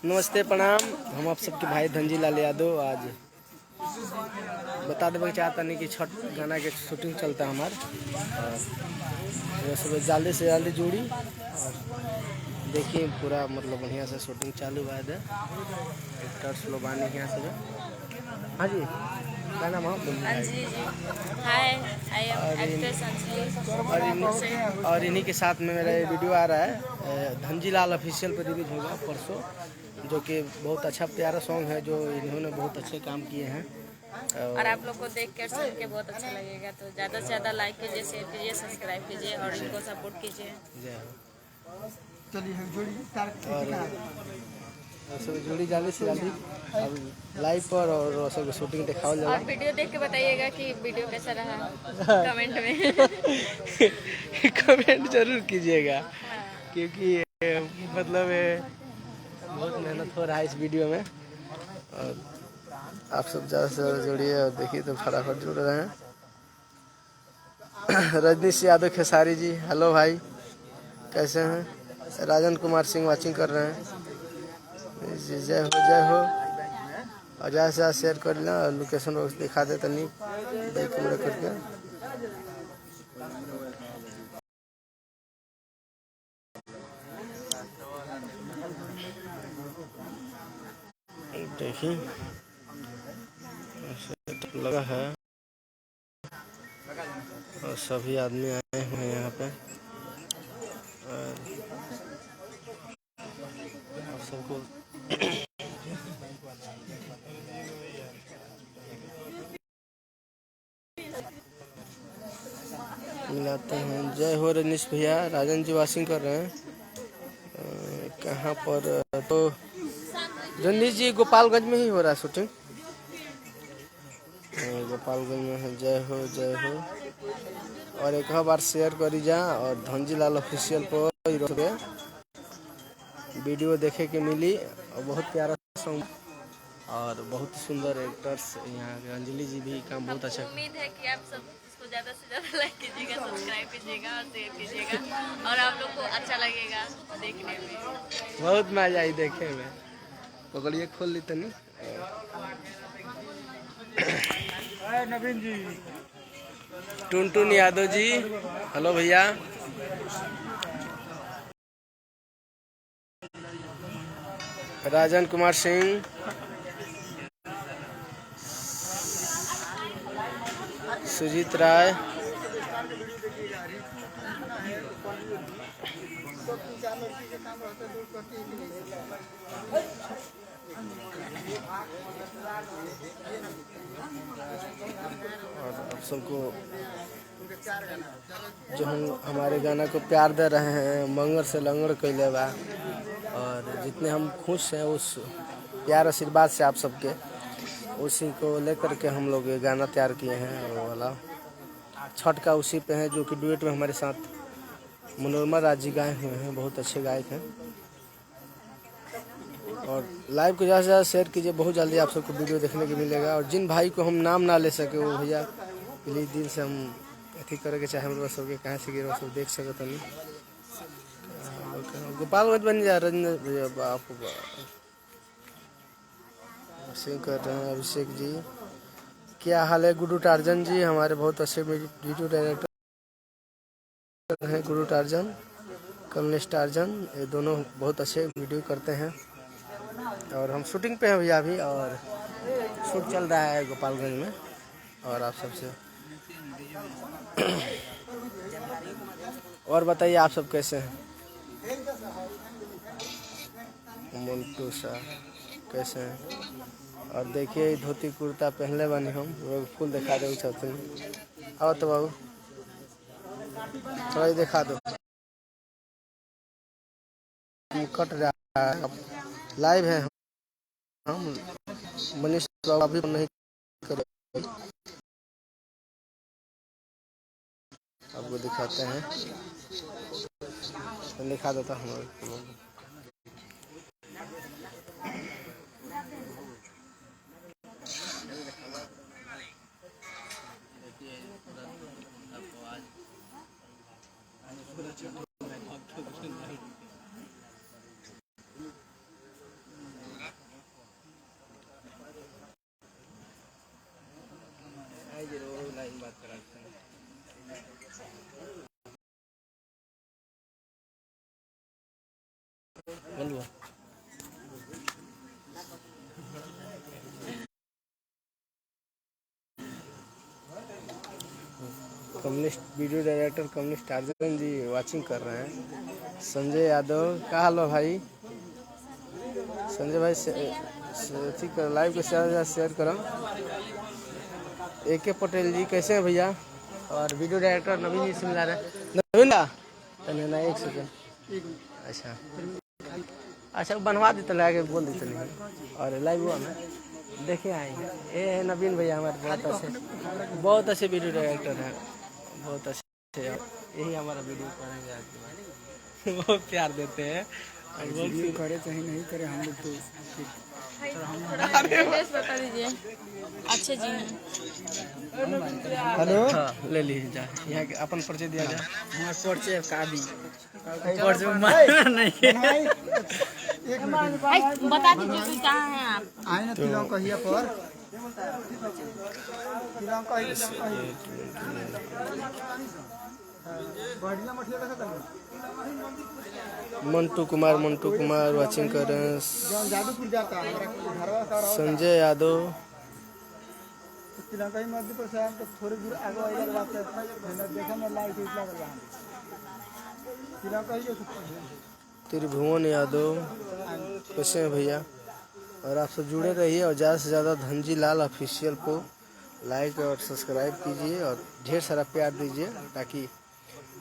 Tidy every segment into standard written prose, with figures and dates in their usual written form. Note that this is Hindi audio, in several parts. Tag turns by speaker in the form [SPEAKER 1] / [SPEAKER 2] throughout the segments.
[SPEAKER 1] नमस्ते प्रणाम। हम आप सबके भाई धनजी लाल यादव आज बता देवे चाहता नहीं कि छठ गाना के शूटिंग चलता है हमारे और सुबह जल्दी से जल्दी जोड़ी और देखिए पूरा मतलब बढ़िया से शूटिंग चालू है। एक्टर्स लोग आने यहाँ से। हाँ जी, क्या नाम है?
[SPEAKER 2] अंजलि जी। हाय, आई एम एक्ट्रेस अंजलि।
[SPEAKER 1] और इन्हीं के साथ में मेरा ये वीडियो आ रहा है, धनजी लाल ऑफिशियल पर रिलीज होगा परसों, जो कि बहुत अच्छा प्यारा सॉन्ग है जो इन्होंने बहुत अच्छे काम किए हैं
[SPEAKER 2] और आप लोग को देख कर सुन के बहुत अच्छा लगेगा, तो ज़्यादा से ज़्यादा लाइक कीजिए, शेयर कीजिए, सब्सक्राइब कीजिए और इनको सपोर्ट कीजिए।
[SPEAKER 1] और सब जुड़ी जल्दी से जल्दी अब लाइव पर और सब शूटिंग दिखाओ जा।
[SPEAKER 2] और वीडियो देख के बताइएगा कि वीडियो कैसा रहा कमेंट में।
[SPEAKER 1] कमेंट जरूर कीजिएगा क्योंकि मतलब बहुत मेहनत हो रहा है इस वीडियो में और आप सब ज़्यादा से ज़्यादा जुड़िए और देखिए तो फटाफट जुड़ रहे हैं। रजनीश यादव खेसारी जी, हेलो भाई, कैसे हैं? राजन कुमार सिंह वाचिंग कर रहे हैं जी, जय हो और ज़्यादा से ज़्यादा शेयर कर लेना और लोकेशन बॉक्स दिखा दे तनी देख कैमरा करके। देखिए लगा है और सभी आदमी आए हुए हैं यहाँ पे और सबको मिलाते हैं। जय हो रजनीश भैया, राजन जी वाशिंग कर रहे हैं कहाँ पर? तो रजनीश जी गोपालगंज में ही हो रहा है शूटिंग, गोपालगंज में है। जय हो और एक बार शेयर करी जा और धनजी लाल ऑफिशियल पर वीडियो देखे के मिली और बहुत प्यारा सॉन्ग और बहुत सुंदर एक्टर्स यहाँ के। अंजलि जी भी काम बहुत अच्छा।
[SPEAKER 2] उम्मीद है कि आप सब इसको ज़्यादा से ज़्यादा लाइक कीजिएगा, सब्सक्राइब कीजिएगा और शेयर कीजिएगा और आप लोग को अच्छा लगेगा देखने में।
[SPEAKER 1] बहुत मजा आई देखे में। पकड़िए खोल ली तनी। नवीन जी, टुनटुन यादव जी, हेलो भैया। राजन कुमार सिंह, सुजीत राय, और आप सबको जो हम हमारे गाना को प्यार दे रहे हैं, मंगल से लंगड़ कैले बा और जितने हम खुश हैं उस प्यार आशीर्वाद से आप सबके, उसी को लेकर के हम लोग ये गाना तैयार किए हैं। वो वाला छठ का उसी पे है जो कि डुएट में हमारे साथ मनोरमा राज जी गाए हुए हैं, बहुत अच्छे गायक हैं। और लाइव को ज़्यादा से ज़्यादा शेयर कीजिए, बहुत जल्दी आप सबको वीडियो देखने को मिलेगा। और जिन भाई को हम नाम ना ले सके वो भैया प्लीज दिल से हम अथी करे के चाहे हम सबके कहाँ से गिर सब देख सकते नहीं। गोपालगंज बन जा रजनी भैया, बाप सिंह कर रहे हैं। अभिषेक जी, क्या हाल है? गुड्डू टार्जन जी हमारे बहुत अच्छे वीडियो डायरेक्टर हैं। गुड्डू टार्जन, कमलेश टार्जन, ये दोनों बहुत अच्छे वीडियो करते हैं और हम शूटिंग पे हैं भैया अभी और शूट चल रहा है गोपालगंज में। और आप सबसे और बताइए आप सब कैसे हैं? मोन्टू शाह कैसे हैं? और देखिए धोती कुर्ता पहनले बानी हम लोग, फुल दिखा दे चाहते हैं। आओ तो बाबू थोड़ा दिखा दो, कट रहा है लाइव है। हम मनीष अभी नहीं करे, आपको दिखाते हैं, दिखा देता हूँ। बोलवा communist video director communist Tarzan ji watching कर रहे हैं। संजय यादव का हाल भाई? संजय भाई लाइव को शेयर करो। AK पटेल जी कैसे हैं भैया? और वीडियो डायरेक्टर नवीन जी से मिला रहे हैं। नवीन ना एक सेकेंड। अच्छा बनवा देते लगा के बोल देते नहीं। और लाइव हुआ मैं देखे आएंगे। ये है नवीन भैया हमारे बहुत अच्छे वीडियो डायरेक्टर हैं, बहुत अच्छे। यही हमारा वीडियो करेंगे आज के बाद। बहुत प्यार देते हैं और वीडियो करे चाहे नहीं करे हम लोग तो
[SPEAKER 2] बता दीजिए। अच्छे जी हैं।
[SPEAKER 1] हेलो हाँ, ले लीजिए जा यहाँ के अपन परिचय दिया जाए। हमारा परिचय कादी
[SPEAKER 2] बता दीजिए कि कहाँ हैं आप?
[SPEAKER 1] आए ना तिलों कहिया पर मंटू कुमार वाचिंग कर रहे हैं। संजय यादव श्रीलंका मध्य प्रदेश तो थोड़ी दूर आगे देखा में लाइट त्रिभुवन यादव कैसे हैं भैया? और आप सब जुड़े रहिए और ज़्यादा से ज़्यादा धनजी लाल ऑफिशियल को लाइक और सब्सक्राइब कीजिए और ढेर सारा प्यार दीजिए ताकि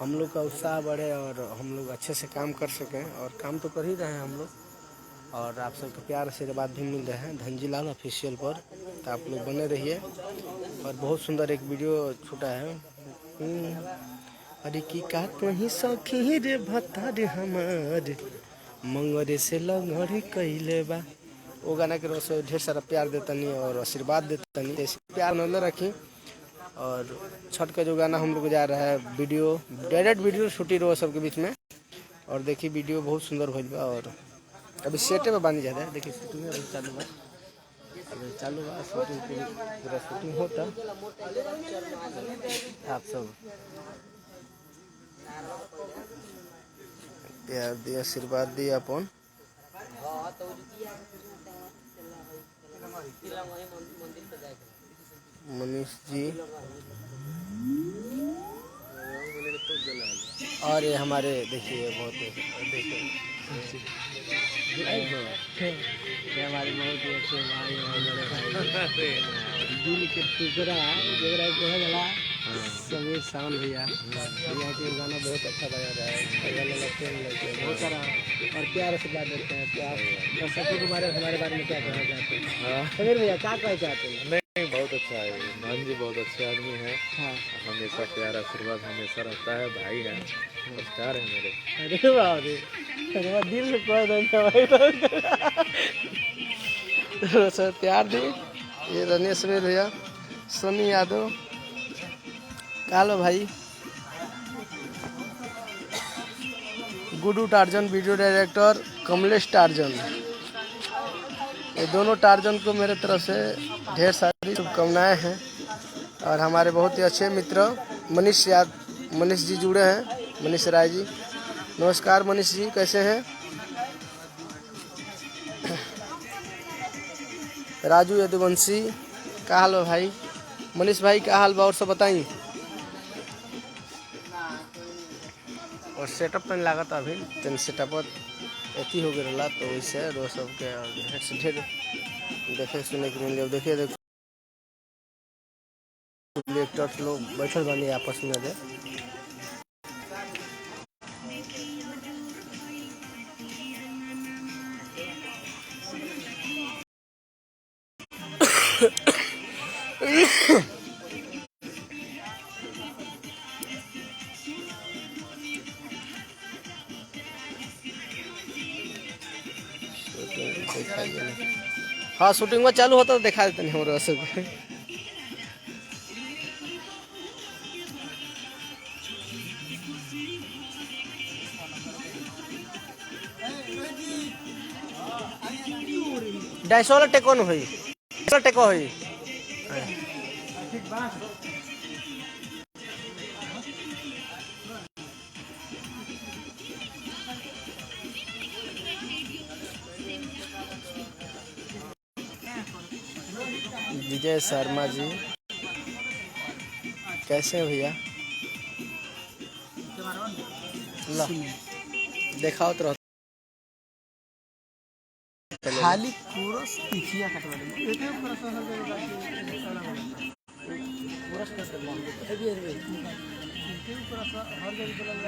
[SPEAKER 1] हम लोग का उत्साह बढ़े और हम लोग अच्छे से काम कर सकें। और काम तो कर ही रहे हैं हम लोग और आप सबके प्यार आशीर्वाद भी मिल रहे हैं धनजी लाल ऑफिशियल पर। तो आप लोग बने रहिए। और बहुत सुंदर एक वीडियो छूटा है। अरे की काट नहीं सखी रे भत्ता रे हमारे मंगरे से लगड़े कैले बा। वो गाना के रोज ढेर सारा प्यार देतनी और आशीर्वाद देतनी, ऐसे प्यार न रखी। और छठ का जो गाना हम लोग जा रहा है वीडियो डायरेक्ट वीडियो शूटिंग रहो सबके बीच में। और देखिए वीडियो बहुत सुंदर हो बा। और अभी सेटे में बांधी जाता है। देखिए शूटिंग अभी चालू बा, अभी चालू बा शूटिंग पूरा शूटिंग होता। आप सब प्यार दिए आशीर्वाद दिए अपन। मनीष जी और ये हमारे देखिए बहुत देखिए ये हमारे बहुत ही अच्छे भाई और बड़े भाई दिल के टुकड़ा जगरा समीर सावन भैया यहाँ के गाना बहुत अच्छा बजा रहा है। बहुत सारा और प्यार से बात देते हैं। तो आप दर्शकों के हमारे बारे में क्या कहना चाहते हैं? समीर भैया क्या कहना चाहते हैं?
[SPEAKER 3] नहीं बहुत अच्छा है, भान जी बहुत अच्छे आदमी हैं।
[SPEAKER 1] हाँ
[SPEAKER 3] हमेशा प्यार आशीर्वाद हमेशा रहता है। भाई हैं, संस्कार है मेरे।
[SPEAKER 1] अरे वाह अरे दिल से कह दो सर प्यार दी। ये रनेश भैया सनी यादव कालो भाई Guddu Tarzan video director Kamlesh Tarzan. ये दोनों टार्जन को मेरे तरफ से ढेर सारी शुभकामनाएं हैं। और हमारे बहुत ही अच्छे मित्र मनीष जी जुड़े हैं। मनीष राय जी नमस्कार। मनीष जी कैसे हैं? राजू यदुवंशी का हाल है भाई? मनीष भाई का हाल बा और सब बताइए। और सेटअप में लगा था अभी तेन सेटअप एथी हो गया तो वैसे रो सबके ढेर देखे सुने के मिले। देखिए डायरेक्टर्स लोग बैठल बनी आपस में दे। हाँ शूटिंग में चालू होता तो दिखा देते नहीं हमारे सब। डाइस वाला टेको न होई टेको होई। विजय शर्मा जी, कैसे हैं भैया? ला देखाओ तो
[SPEAKER 4] खाली कोरस पिछिया कटवा दे एके प्रश्न हर जगह बोलल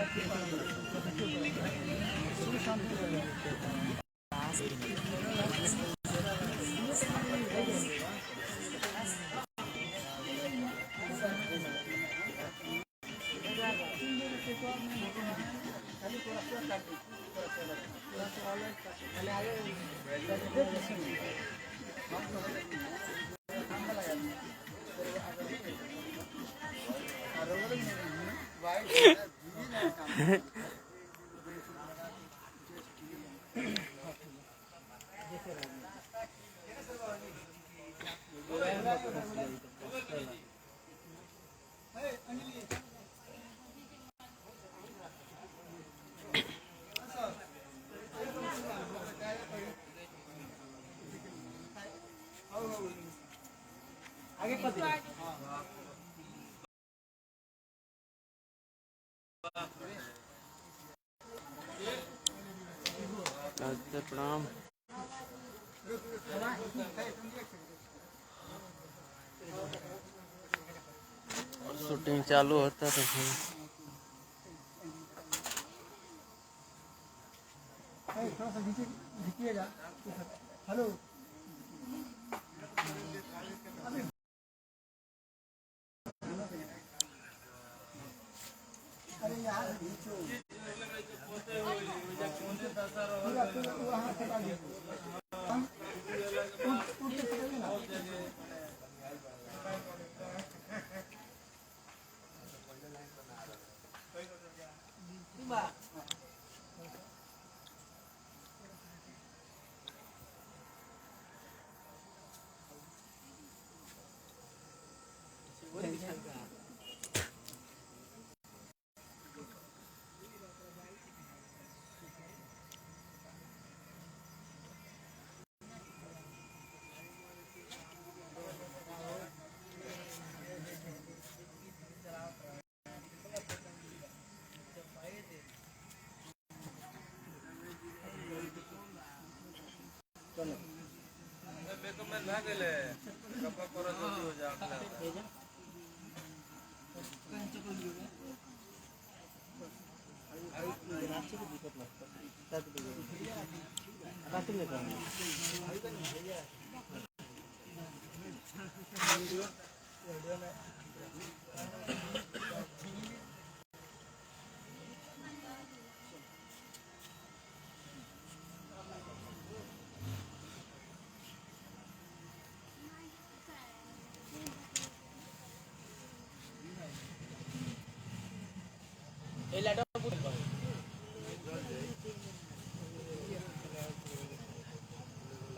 [SPEAKER 4] आगे कर दे।
[SPEAKER 1] प्रणाम। शूटिंग चालू होता तो
[SPEAKER 4] थोड़ा सा नीचे झुकिएगा। हेलो अरे यार वहाँ से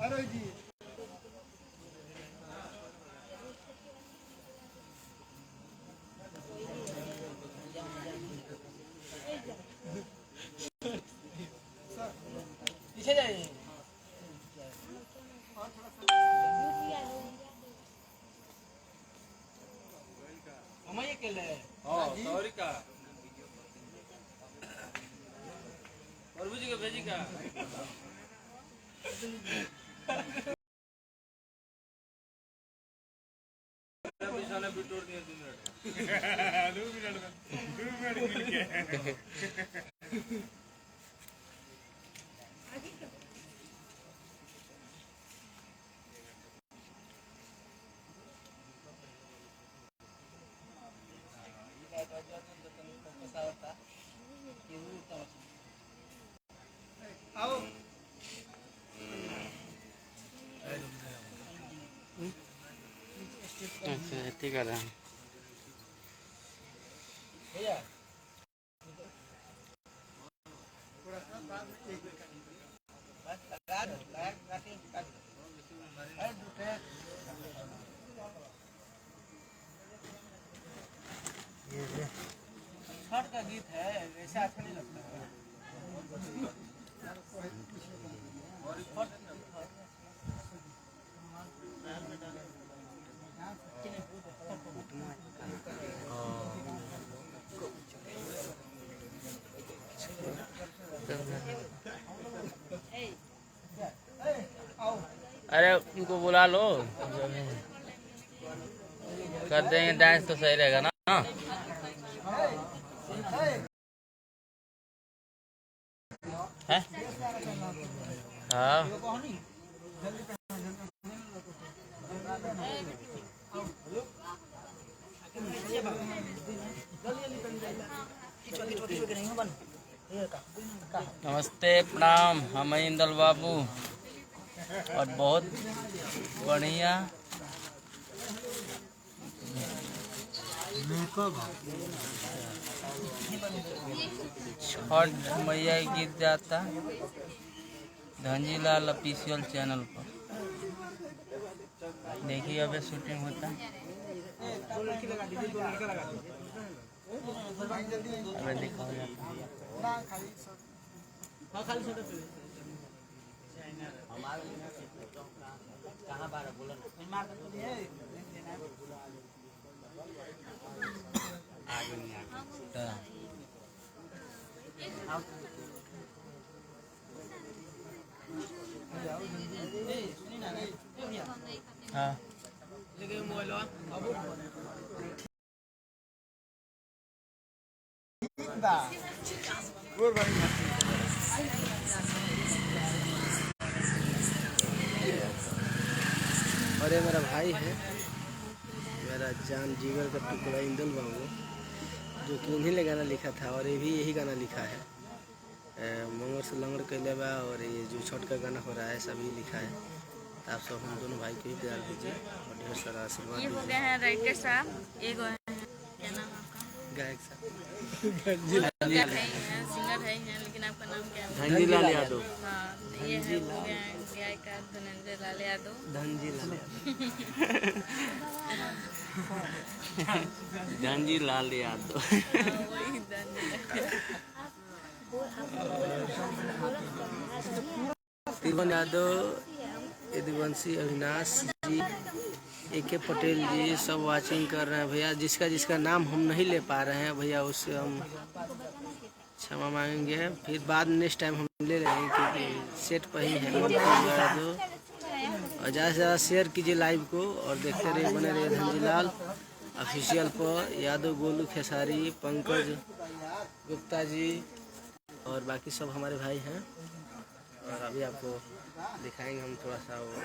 [SPEAKER 4] अरे जी पीछे जाइए। हमारे अकेले हाँ सॉरी का प्रभु जी के भेजी का बिटोर दिए 2 मिनट मिल गया। आओ
[SPEAKER 1] अच्छा ठीक है
[SPEAKER 4] भैया छठ का गीत है वैसे अच्छा नहीं लगता है।
[SPEAKER 3] अरे उनको बुला लो, कर देंगे डांस तो सही रहेगा ना। है हाँ नमस्ते प्रणाम, हम इंदल बाबू और बहुत बढ़िया छठ मैया गीत जाता धंजीलाल ऑफिशियल चैनल पर। देखिए अबे शूटिंग होता, अबे दिखाओ जाता। हाँ
[SPEAKER 1] और ये मेरा भाई है, मेरा जान जीगर का टुकड़ा इंदल बाबू, जो कि इन्हीं ने गाना लिखा था और ये भी यही गाना लिखा है। मंगल से लंगड़ कैले बा और ये जो छठ का गाना हो रहा है सभी लिखा है। तो आप सब हम दोनों भाई को ही प्यार दीजिए और ढेर सारा आशीर्वाद
[SPEAKER 2] ये हो
[SPEAKER 1] दीजिए।
[SPEAKER 2] गए हैं राइटर साहब, एक और हैं, क्या नाम है आपका?
[SPEAKER 1] गायक साहब
[SPEAKER 2] सिंगर है ही हैं, सिंगर है ही हैं, लेकिन आपका नाम क्या है?
[SPEAKER 1] धंजीलाल यादव।
[SPEAKER 2] हाँ, ये है हो गए हैं गायक धनंजय लाल यादव।
[SPEAKER 1] धंजीलाल
[SPEAKER 3] धंजीलाल यादव।
[SPEAKER 2] वही धनंजय।
[SPEAKER 1] तिरवन यादव, यदुवंशी, अविनाश जी, AK पटेल जी सब वाचिंग कर रहे हैं भैया। जिसका जिसका नाम हम नहीं ले पा रहे हैं भैया उससे हम क्षमा मांगेंगे। फिर बाद नेक्स्ट टाइम हम ले लेंगे क्योंकि सेट पर ही है। और ज़्यादा से ज़्यादा शेयर कीजिए लाइव को और देखते रहिए, बने रहिए धंजीलाल ऑफिशियल पर। यादव, गोलू खेसारी, पंकज गुप्ता जी और बाकी सब हमारे भाई हैं। और अभी आपको दिखाएंगे हम थोड़ा सा वो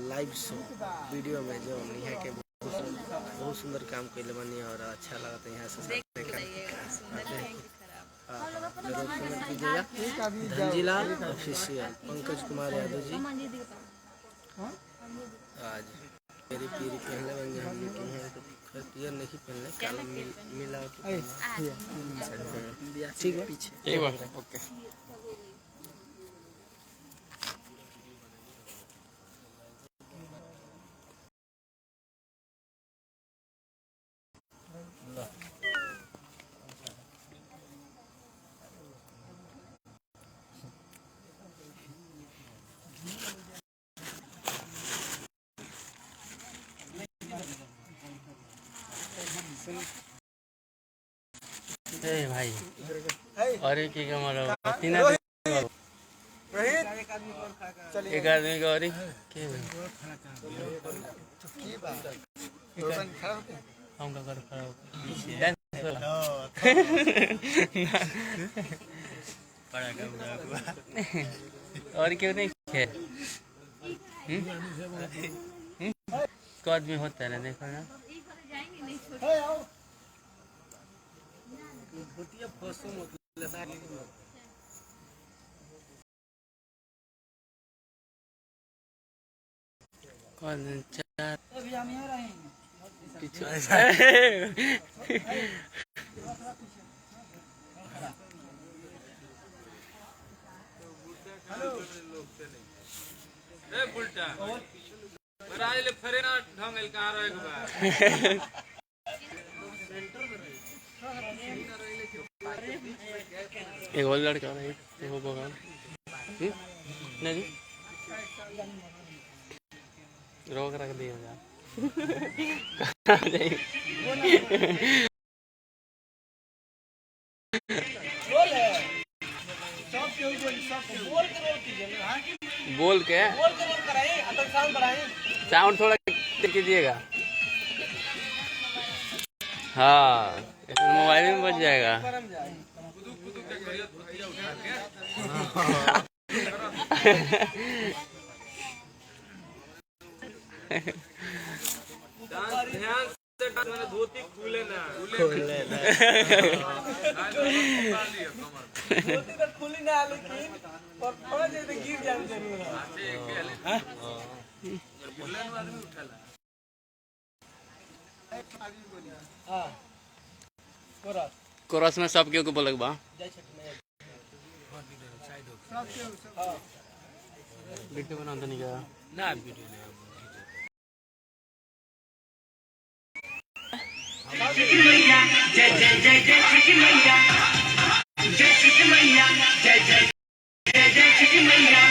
[SPEAKER 1] लाइव शो वीडियो में जो यहाँ के बहुत सुंदर काम कैले बनी और अच्छा लगा था यहाँ से
[SPEAKER 2] देख बताइएगा सुंदर है कि खराब।
[SPEAKER 1] जरूर कमेंट कीजिएगा। धंजीलाल ऑफिशियल, पंकज कुमार यादव जी आज मेरी पीरी पहनले बन हम, लेकिन यहाँ तो पियर नहीं पहनले, काला मिला ठीक है पीछे
[SPEAKER 3] एक बार ओके। ए भाई अरे की कमर तीन आदमी एक आदमी का और के हम का कर खड़ा पीछे बड़ा का और क्यों नहीं खे को आदमी होता है ना, देखो ना कौन चार पीछे एक और लड़का है वो बगान नहीं रोक रख दिया जा बोल के साउंड थोड़ा कीजिएगा। हाँ मोबाइल में बच जाएगा। ध्यान से धोती खुले ना धोती तो खुली ना लेकिन और थोड़ा जैसे गिर जाने जरूर है। हां कोरस में सब केहू के बोलक बा वीडियो बना देनी का ना वीडियो नहीं जय जय जय जय छठी मैया जय छठी मैया जय जय जय जय छठी मैया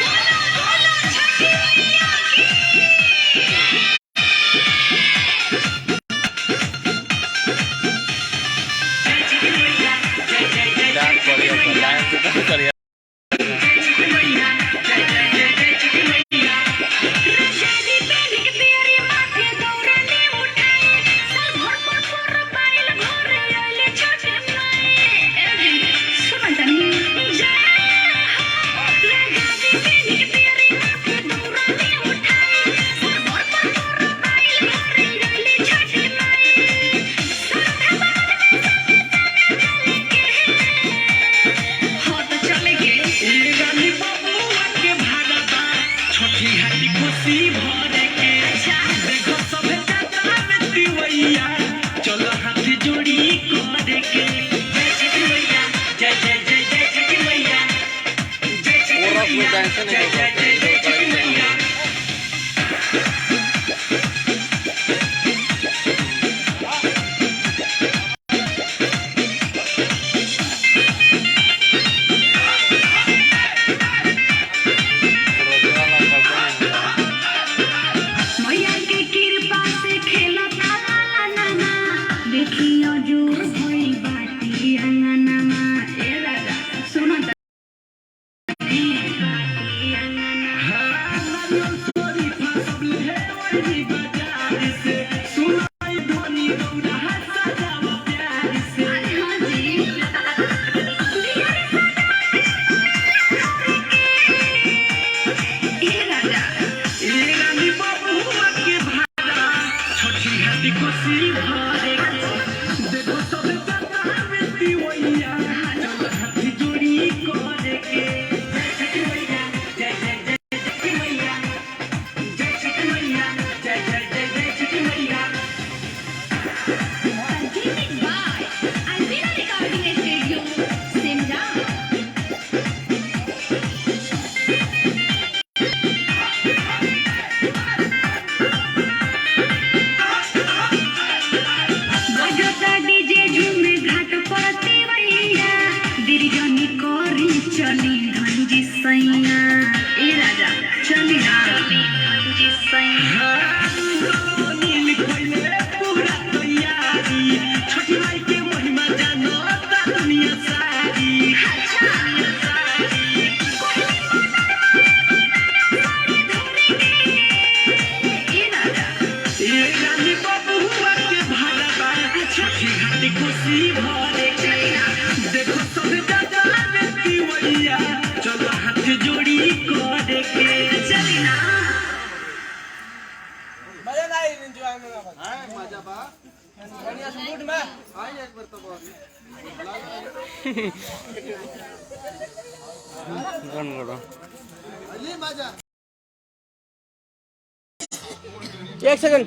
[SPEAKER 1] एक सेकंड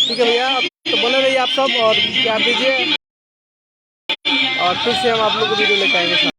[SPEAKER 1] ठीक है भैया, तो बने रहिए आप सब और प्यार दीजिए और फिर से हम आप लोग को वीडियो लेकर आएंगे।